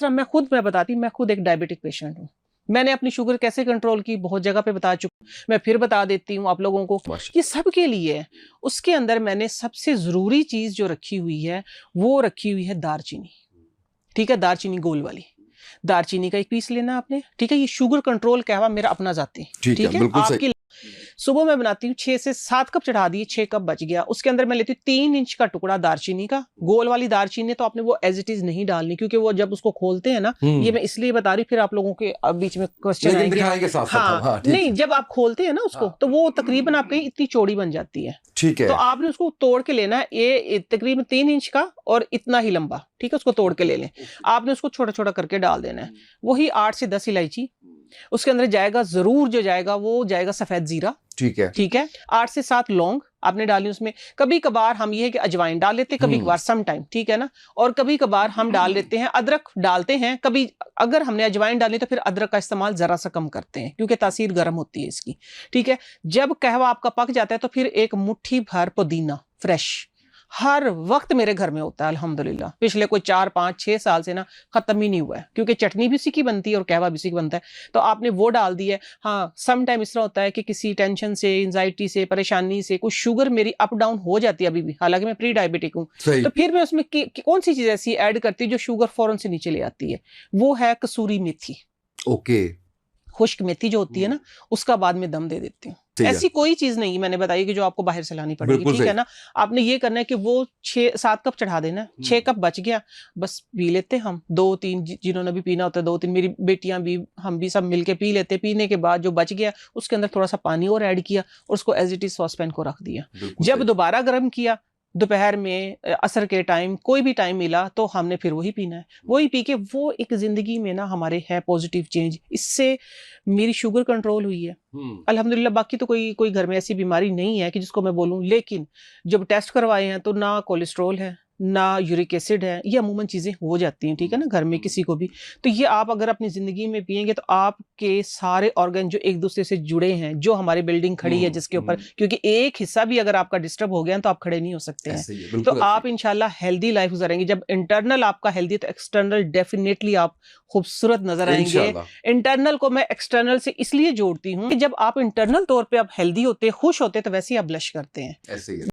तीसरा मैं बताती, मैं खुद एक डायबिटिक पेशेंट हूँ। मैंने अपनी शुगर कैसे कंट्रोल की बहुत जगह पे बता चुकी, मैं फिर बता देती हूँ आप लोगों को, ये सबके लिए है। उसके अंदर मैंने सबसे जरूरी चीज जो रखी हुई है वो रखी हुई है दालचीनी। ठीक है, दालचीनी गोल वाली, दालचीनी का एक पीस लेना आपने। ठीक है, ये शुगर कंट्रोल कहवा मेरा अपना जाती। ठीक है, आपकी सुबह मैं बनाती हूँ 6 से 7 कप चढ़ा दिए, 6 कप बच गया। उसके अंदर मैं लेती हूँ 3 इंच का टुकड़ा दालचीनी का, गोल वाली दालचीनी। तो आपने वो एज इट इज नहीं डालनी, क्योंकि वो जब उसको खोलते हैं ना, ये मैं इसलिए बता रही, फिर आप लोगों के बीच में क्वेश्चन आएंगे। हाँ, नहीं, जब आप खोलते हैं ना उसको, तो वो तकरीबन आपकी इतनी चौड़ी बन जाती है। ठीक है, तो आपने उसको तोड़ के लेना है, ये तकरीबन 3 इंच का और इतना ही लंबा। ठीक है, उसको तोड़ के ले लें। आपने उसको छोटा छोटा करके डाल देना है। वही 8 से 10 इलायची, उसके अंदर जाएगा जरूर, जो जाएगा वो जाएगा सफेद जीरा। ठीक है, ठीक है, 8 से 7 लौंग आपने डाली उसमें। कभी कभार हम ये है कि अजवाइन डाल लेते हैं, कभी कभार सम टाइम, ठीक है ना। और कभी कभार हम डाल लेते हैं अदरक, डालते हैं कभी। अगर हमने अजवाइन डाली तो फिर अदरक का इस्तेमाल जरा सा कम करते हैं, क्योंकि तासीर गर्म होती है इसकी। ठीक है, जब कहवा आपका पक जाता है तो फिर एक मुट्ठी भर पुदीना फ्रेश हर वक्त मेरे घर में होता है अल्हम्दुलिल्लाह। पिछले कोई 4, 5, 6 साल से ना खत्म ही नहीं हुआ है, क्योंकि चटनी भी उसी की बनती है और कहवा भी उसी की बनता है। तो आपने वो डाल दिया। हाँ, सम टाइम इस तरह होता है कि किसी टेंशन से, एंजाइटी से, परेशानी से कुछ शुगर मेरी अप डाउन हो जाती है अभी भी, हालांकि मैं प्री डायबिटिक हूँ। तो फिर मैं उसमें कौन सी चीज ऐसी ऐड करती है जो शुगर फौरन से नीचे ले आती है, वो है कसूरी मेथी। ओके, खुश्क मेथी जो होती है ना, उसका बाद में दम दे देती हूँ। ऐसी कोई चीज नहीं मैंने बताई कि जो आपको बाहर से लानी पड़ेगी। ठीक है ना, आपने ये करना है कि वो 6-7 कप चढ़ा देना, 6 कप बच गया, बस पी लेते हम 2-3, जिन्होंने भी पीना होता है 2-3, मेरी बेटियां भी, हम भी सब मिलके पी लेते। पीने के बाद जो बच गया उसके अंदर थोड़ा सा पानी और ऐड किया और उसको एज इट इज सॉसपैन को रख दिया। जब दोबारा गर्म किया दोपहर में, असर के टाइम, कोई भी टाइम मिला, तो हमने फिर वही पीना है। वही पी के वो एक जिंदगी में ना हमारे है पॉजिटिव चेंज। इससे मेरी शुगर कंट्रोल हुई है अल्हम्दुलिल्लाह। बाकी तो कोई घर में ऐसी बीमारी नहीं है कि जिसको मैं बोलूं, लेकिन जब टेस्ट करवाए हैं तो ना कोलेस्ट्रॉल है, ना यूरिक एसिड है। ये अमूमन चीजें हो जाती हैं, ठीक है ना, घर में किसी को भी। तो ये आप अगर अपनी जिंदगी में पिएंगे तो आपके सारे ऑर्गन जो एक दूसरे से जुड़े हैं, जो हमारी बिल्डिंग खड़ी है जिसके ऊपर, क्योंकि एक हिस्सा भी अगर आपका डिस्टर्ब हो गया तो आप खड़े नहीं हो सकते हैं। तो आप इंशाल्लाह हेल्दी लाइफ गुजारेंगे। जब इंटरनल आपका हेल्दी, तो एक्सटर्नल डेफिनेटली आप खूबसूरत नजर आएंगे। इंटरनल को मैं एक्सटर्नल से इसलिए जोड़ती हूँ कि जब आप इंटरनल तौर पर आप हेल्दी होते, खुश होते, तो वैसे ही आप ब्लश करते हैं।